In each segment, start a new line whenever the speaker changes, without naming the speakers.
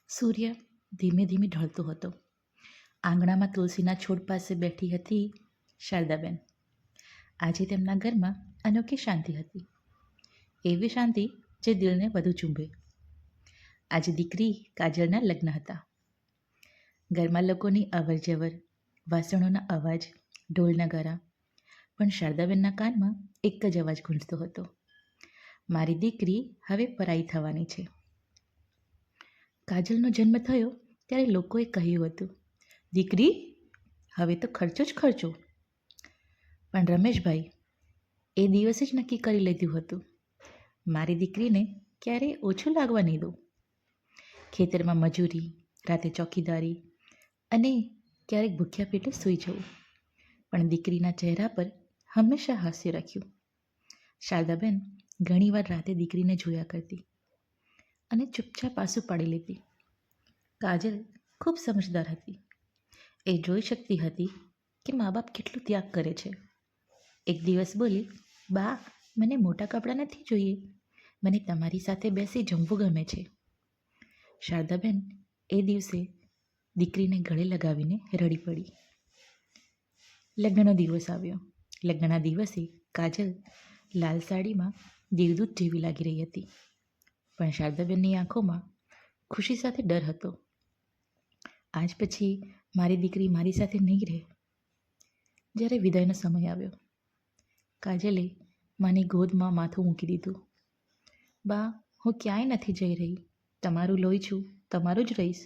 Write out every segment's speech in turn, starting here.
સૂર્ય ધીમે ધીમે ઢળતો હતો. આંગણામાં તુલસીના છોડ પાસે બેઠી હતી શારદાબેન. આજે તેમના ઘરમાં અનોખી શાંતિ હતી. એવી શાંતિ જે દિલને વધુ ચૂંબે. આજે દીકરી કાજલના લગ્ન હતા. ઘરમાં લોકોની અવરજવર, વાસણોના અવાજ, ઢોલ નગારા. પણ શારદાબેનના કાનમાં એક જ અવાજ ગૂંજતો હતો: મારી દીકરી હવે પરાઈ થવાની છે. કાજલનો જન્મ થયો ત્યારે લોકોએ કહ્યું હતું, દીકરી, હવે તો ખર્ચો જ ખર્ચો. પણ રમેશભાઈ એ દિવસે જ નક્કી કરી લીધું હતું, મારી દીકરીને ક્યારેય ઓછું લાગવા નહીં દઉં. ખેતરમાં મજૂરી, રાતે ચોકીદારી અને ક્યારેક ભૂખ્યા પેટે સૂઈ જવું, પણ દીકરીના ચહેરા પર હંમેશા હાસ્ય રાખ્યું. શારદાબેન ઘણીવાર રાતે દીકરીને જોયા કરતી અને ચૂપચાપ આંસુ પાડી લેતી. કાજલ ખૂબ સમજદાર હતી. એ જોઈ શકતી હતી કે મા બાપ કેટલું ત્યાગ કરે છે. એક દિવસ બોલી, બા, મને મોટા કપડાં નથી જોઈએ, મને તમારી સાથે બેસી જમવું ગમે છે. શારદાબેન એ દિવસે દીકરીને ગળે લગાવીને રડી પડી. લગ્નનો દિવસ આવ્યો. લગ્નના દિવસે કાજલ લાલ સાડીમાં દેવદૂત જેવી લાગી રહી હતી. પણ શારદાબેનની આંખોમાં ખુશી સાથે ડર હતો. આજ પછી મારી દીકરી મારી સાથે નહીં રહે. જ્યારે વિદાયનો સમય આવ્યો, કાજલે માની ગોદમાં માથું મૂકી દીધું. બા, હું ક્યાંય નથી જઈ રહી, તમારું લોહી છું, તમારું જ રહીશ.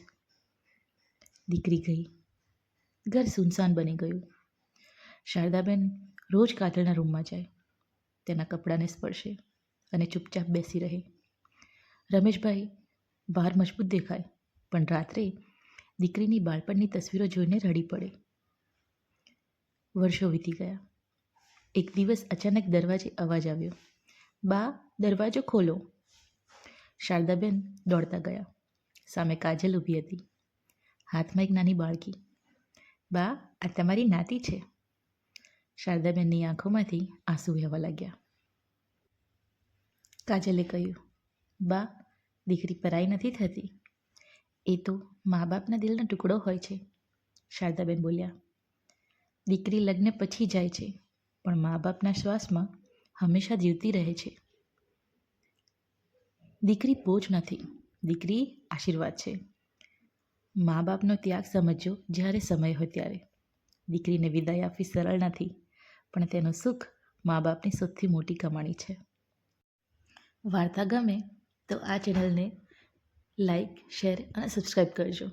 દીકરી ગઈ. ઘર સૂનસાન બની ગયું. શારદાબેન રોજ કાજલના રૂમમાં જાય, તેના કપડાને સ્પર્શે અને ચૂપચાપ બેસી રહે. રમેશભાઈ બહાર મજબૂત દેખાય, પણ રાત્રે દીકરીની બાળપણની તસવીરો જોઈને રડી પડે. વર્ષો વીતી ગયા. એક દિવસ અચાનક દરવાજે અવાજ આવ્યો, બા, દરવાજો ખોલો. શારદાબેન દોડતા ગયા. સામે કાજલ ઊભી હતી, હાથમાં એક નાની બાળકી. બા, આ તમારી નાતી છે. શારદાબેનની આંખોમાંથી આંસુ વહેવા લાગ્યા. કાજલે કહ્યું, બા, દીકરી પરાઈ નથી થતી, એ તો મા બાપના દિલનો ટુકડો હોય છે. શારદાબેન બોલ્યા, દીકરી લગ્ન પછી જાય છે, પણ મા બાપના શ્વાસમાં હંમેશા જીવતી રહે છે. દીકરી બોજ નથી, દીકરી આશીર્વાદ છે. મા બાપનો ત્યાગ સમજજો જ્યારે સમય હોય ત્યારે. દીકરીને વિદાય આપવી સરળ નથી, પણ તેનું સુખ મા બાપની સૌથી મોટી કમાણી છે. વાર્તા ગમે તો આ ચેનલને લાઈક, શેર અને સબસ્ક્રાઈબ કરજો.